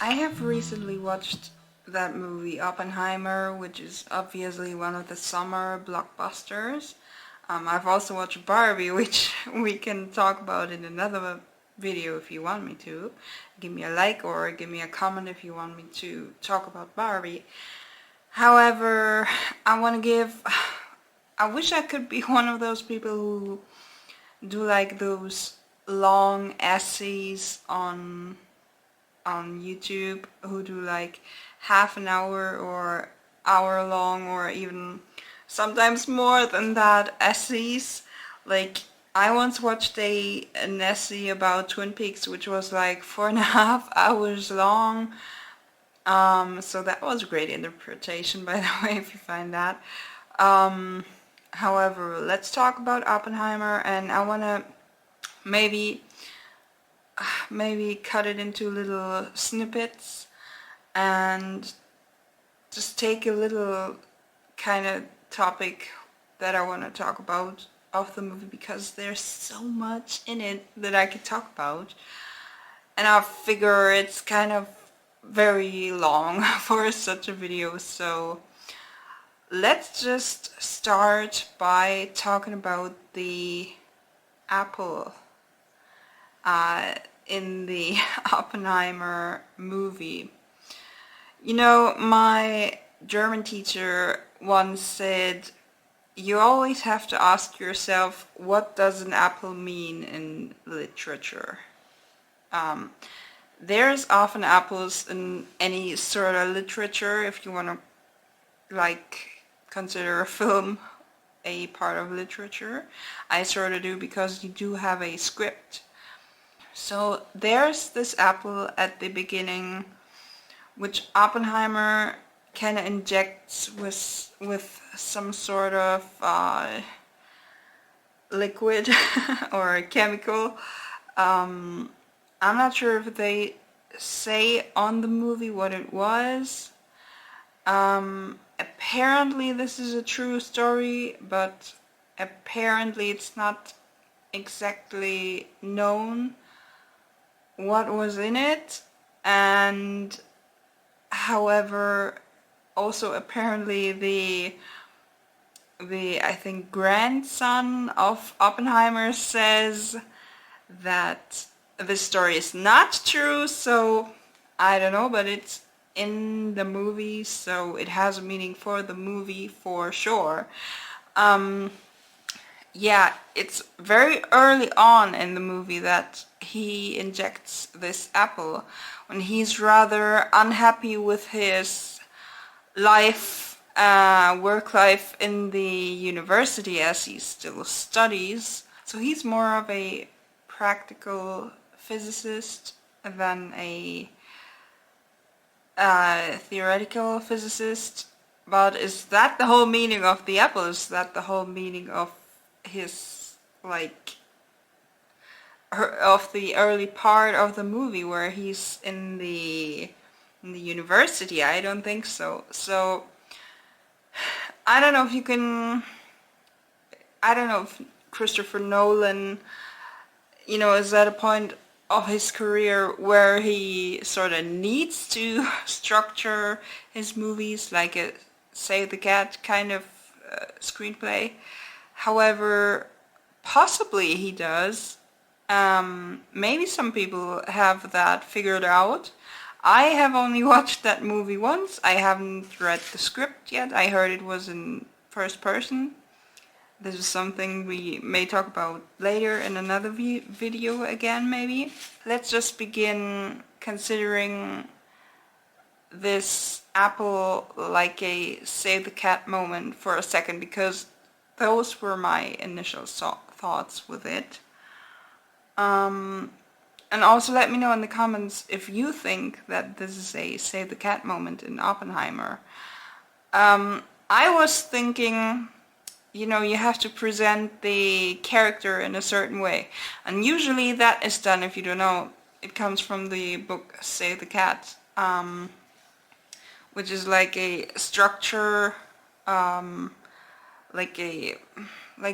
I have recently watched that movie Oppenheimer, which is obviously one of the summer blockbusters. I've also watched Barbie, which we can talk about in another video if you want me to. Give me a like or give me a comment if you want me to talk about Barbie. However, I wish I could be one of those people who do like those long essays on YouTube, who do like half an hour or hour long or even sometimes more than that essays. Like I once watched an essay about Twin Peaks which was like 4.5 hours long. So that was a great interpretation, by the way, if you find that. However, let's talk about Oppenheimer, and I wanna maybe cut it into little snippets and just take a little kind of topic that I want to talk about of the movie, because there's so much in it that I could talk about, and I figure it's kind of very long for such a video. So let's just start by talking about the apple in the Oppenheimer movie. You know, my German teacher once said, you always have to ask yourself, what does an apple mean in literature? There's often apples in any sort of literature, if you want to like consider a film a part of literature. I sort of do, because you do have a script. So there's this apple at the beginning, which Oppenheimer kind of injects with some sort of liquid or chemical. I'm not sure if they say on the movie what it was. Apparently this is a true story, but apparently it's not exactly known what was in it. And however, also apparently the I think grandson of Oppenheimer says that this story is not true. So I don't know, but it's in the movie, so it has a meaning for the movie for sure. Yeah, it's very early on in the movie that he injects this apple, when he's rather unhappy with his life, work life in the university, as he still studies. So he's more of a practical physicist than a theoretical physicist. But is that the whole meaning of the apple? Is that the whole meaning of his, like, of the early part of the movie where he's in the university? I don't think so. So I don't know if you can, I don't know if Christopher Nolan, you know, is at a point of his career where he sort of needs to structure his movies like a Save the Cat kind of screenplay. However, possibly he does. Maybe some people have that figured out. I have only watched that movie once. I haven't read the script yet. I heard it was in first person. This is something we may talk about later in another video again, maybe. Let's just begin considering this apple like a Save the Cat moment for a second, because those were my initial thoughts with it. And also let me know in the comments if you think that this is a Save the Cat moment in Oppenheimer. I was thinking, you know, you have to present the character in a certain way. And usually that is done, if you don't know, it comes from the book Save the Cat, which is like a structure, like a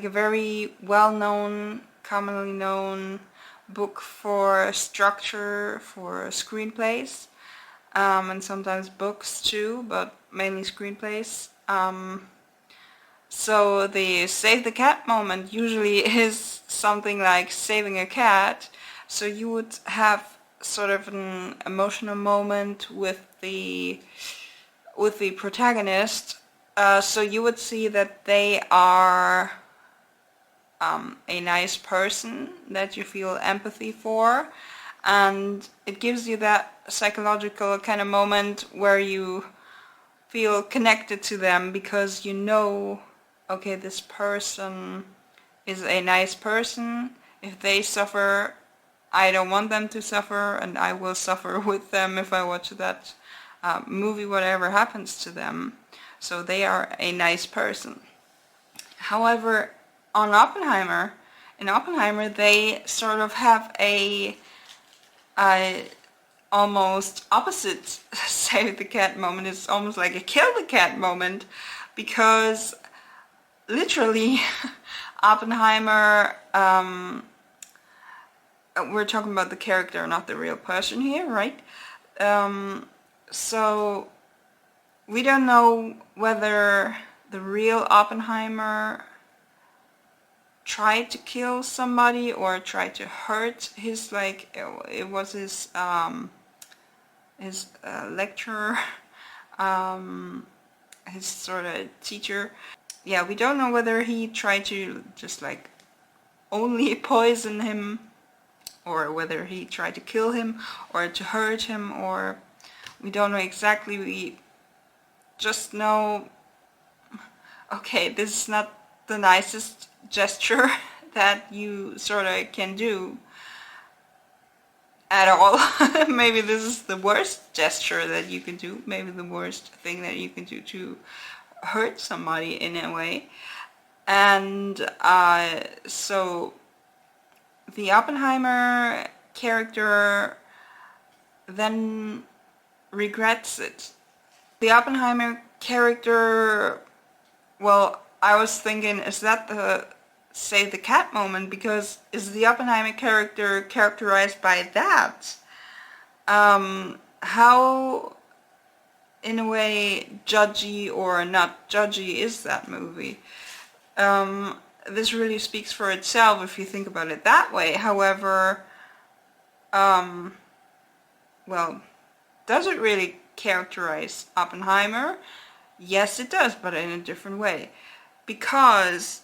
very well-known, commonly known book for structure for screenplays. and sometimes books too, but mainly screenplays. So the save the cat moment usually is something like saving a cat. So you would have sort of an emotional moment with the protagonist. So you would see that they are a nice person that you feel empathy for, and it gives you that psychological kind of moment where you feel connected to them because you know, okay, this person is a nice person. If they suffer, I don't want them to suffer, and I will suffer with them if I watch that movie, whatever happens to them. So they are a nice person. However, in Oppenheimer, they sort of have a almost opposite save the cat moment. It's almost like a kill the cat moment, because literally Oppenheimer, we're talking about the character, not the real person here, right? So we don't know whether the real Oppenheimer tried to kill somebody or tried to hurt his, like, it was his lecturer, his sort of teacher. Yeah, we don't know whether he tried to just like only poison him, or whether he tried to kill him or to hurt him, or we don't know exactly. We just know, okay, this is not the nicest gesture that you sort of can do at all. Maybe this is the worst gesture that you can do, maybe the worst thing that you can do to hurt somebody in a way. And so the Oppenheimer character then regrets it. The Oppenheimer character, well, I was thinking, is that the save the cat moment? Because is the Oppenheimer character characterized by that? How, in a way, judgy or not judgy is that movie? This really speaks for itself if you think about it that way. However, well, does it really characterize Oppenheimer? Yes, it does, but in a different way. Because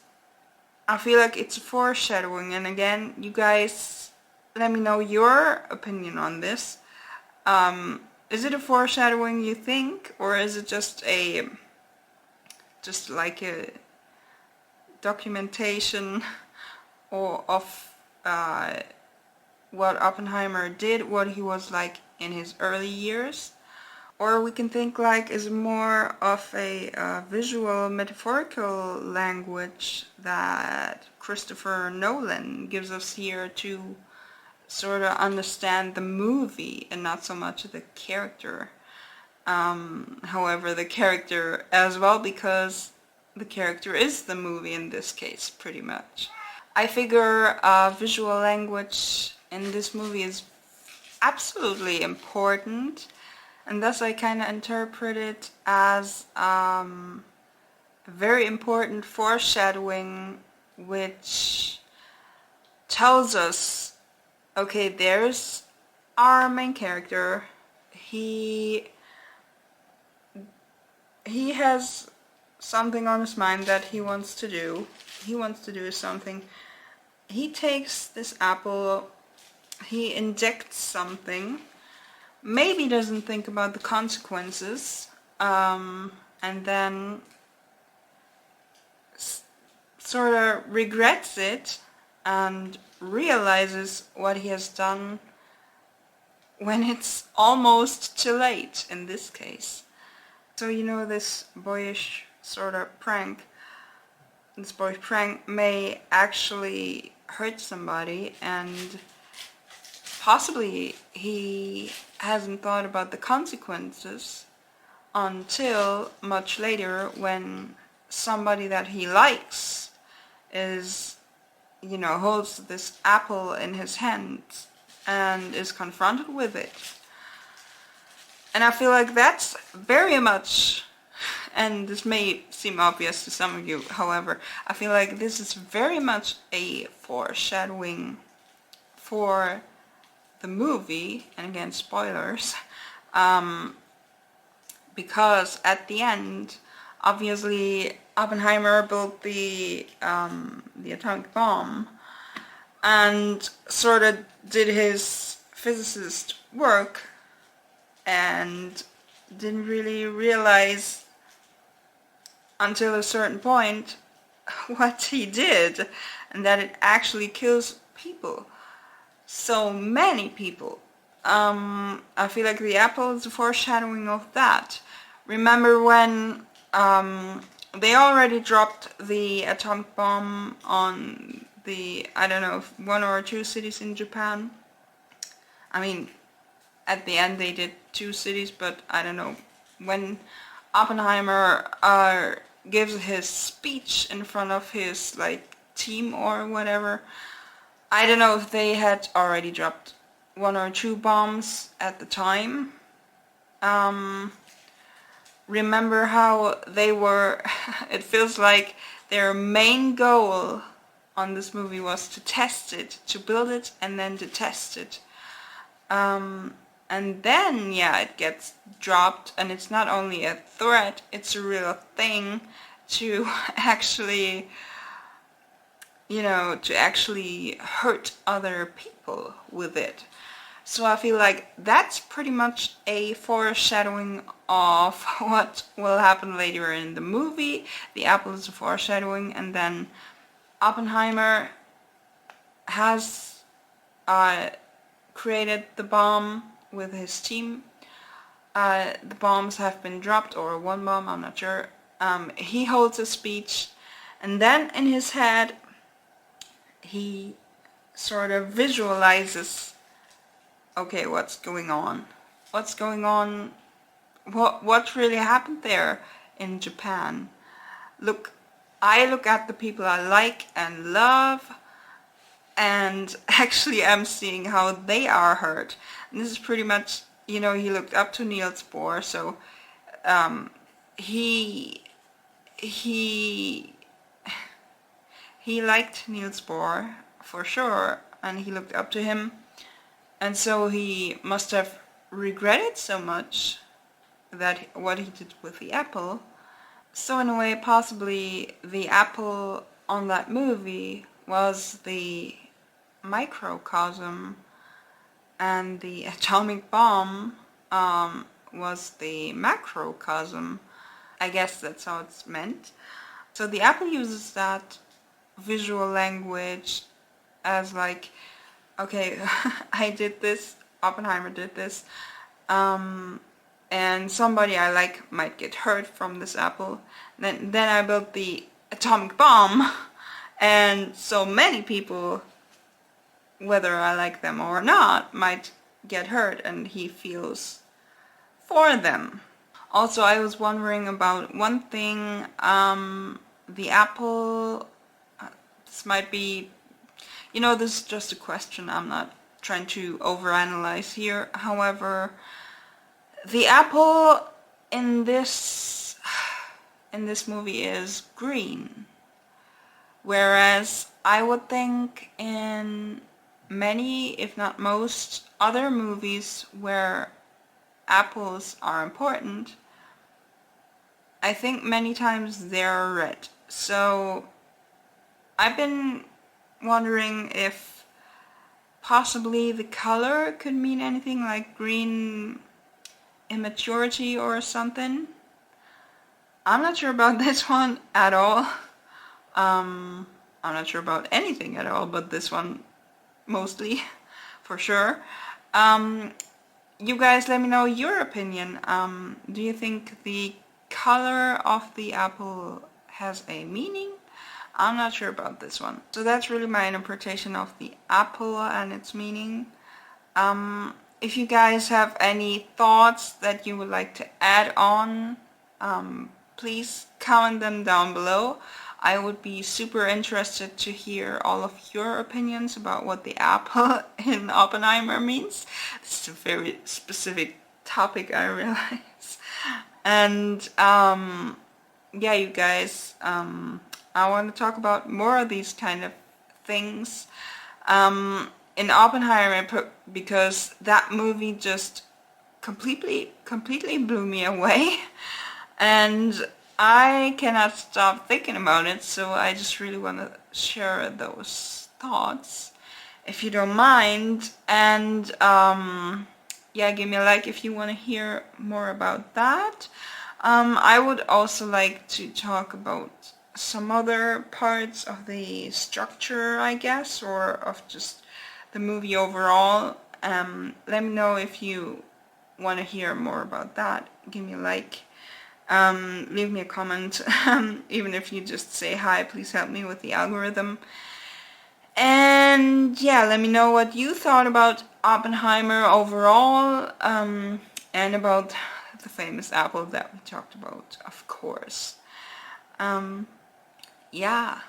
I feel like it's a foreshadowing, and again, you guys, let me know your opinion on this. Is it a foreshadowing, you think, or is it just like a documentation or of what Oppenheimer did, what he was like in his early years? Or we can think like is more of a visual, metaphorical language that Christopher Nolan gives us here to sort of understand the movie and not so much the character. However, the character as well, because the character is the movie in this case, pretty much. I figure visual language in this movie is absolutely important, and thus I kind of interpret it as a very important foreshadowing, which tells us, okay, there's our main character. He has something on his mind that he wants to do. He wants to do something. He takes this apple, he injects something, maybe doesn't think about the consequences, and then sort of regrets it and realizes what he has done when it's almost too late in this case. So you know, this boyish sort of prank, this boyish prank may actually hurt somebody, and possibly he hasn't thought about the consequences until much later, when somebody that he likes is, you know, holds this apple in his hands and is confronted with it. And I feel like that's very much, and this may seem obvious to some of you, however, I feel like this is very much a foreshadowing for the movie, and again, spoilers, because at the end, obviously, Oppenheimer built the atomic bomb, and sort of did his physicist work, and didn't really realize until a certain point what he did, and that it actually kills people. So many people. I feel like the apple is a foreshadowing of that. Remember when they already dropped the atomic bomb on the, I don't know, 1 or 2 cities in Japan? I mean, at the end they did 2 cities, but I don't know. When Oppenheimer gives his speech in front of his like team or whatever, I don't know if they had already dropped 1 or 2 bombs at the time. Remember how they were, it feels like their main goal on this movie was to test it, to build it and then to test it. And then, yeah, it gets dropped, and it's not only a threat, it's a real thing to actually, you know, to actually hurt other people with it. So I feel like that's pretty much a foreshadowing of what will happen later in the movie. The apple is a foreshadowing, and then Oppenheimer has created the bomb with his team. The bombs have been dropped, or 1 bomb, I'm not sure. He holds a speech, and then in his head he sort of visualizes, okay, what's going on? What's going on? What really happened there in Japan? Look, I look at the people I like and love, and actually I'm seeing how they are hurt. And this is pretty much, you know, he looked up to Niels Bohr, so he liked Niels Bohr for sure, and he looked up to him, and so he must have regretted so much that what he did with the apple. So in a way, possibly the apple on that movie was the microcosm, and the atomic bomb was the macrocosm. I guess that's how it's meant. So the apple uses that visual language as like, okay, I did this, Oppenheimer did this, and somebody I like might get hurt from this apple. Then I built the atomic bomb, and so many people, whether I like them or not, might get hurt, and he feels for them. Also, I was wondering about one thing. The apple, this might be, you know, this is just a question, I'm not trying to overanalyze here. However, the apple in this movie is green, whereas I would think in many, if not most, other movies where apples are important, I think many times they're red. So I've been wondering if possibly the color could mean anything, like green immaturity or something. I'm not sure about this one at all. I'm not sure about anything at all, but this one mostly, for sure. You guys let me know your opinion. Do you think the color of the apple has a meaning? I'm not sure about this one. So that's really my interpretation of the apple and its meaning. If you guys have any thoughts that you would like to add on, please comment them down below. I would be super interested to hear all of your opinions about what the apple in Oppenheimer means. This is a very specific topic, I realize. And yeah, you guys, I want to talk about more of these kind of things. In Oppenheimer, because that movie just completely blew me away, and I cannot stop thinking about it, so I just really want to share those thoughts, if you don't mind. And yeah, give me a like if you want to hear more about that. I would also like to talk about some other parts of the structure, I guess, or of just the movie overall. Let me know if you want to hear more about that. Give me a like. Leave me a comment. Even if you just say hi, please help me with the algorithm. And yeah, let me know what you thought about Oppenheimer overall, and about the famous apple that we talked about, of course. Yeah,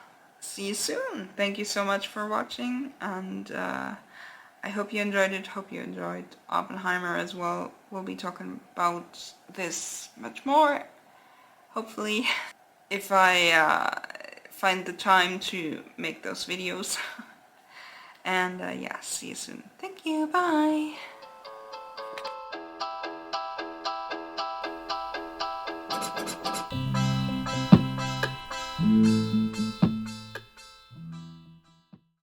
see you soon. Thank you so much for watching, and I hope you enjoyed it. Hope you enjoyed Oppenheimer as well. We'll be talking about this much more, hopefully, if I find the time to make those videos. And yeah, see you soon. Thank you, bye!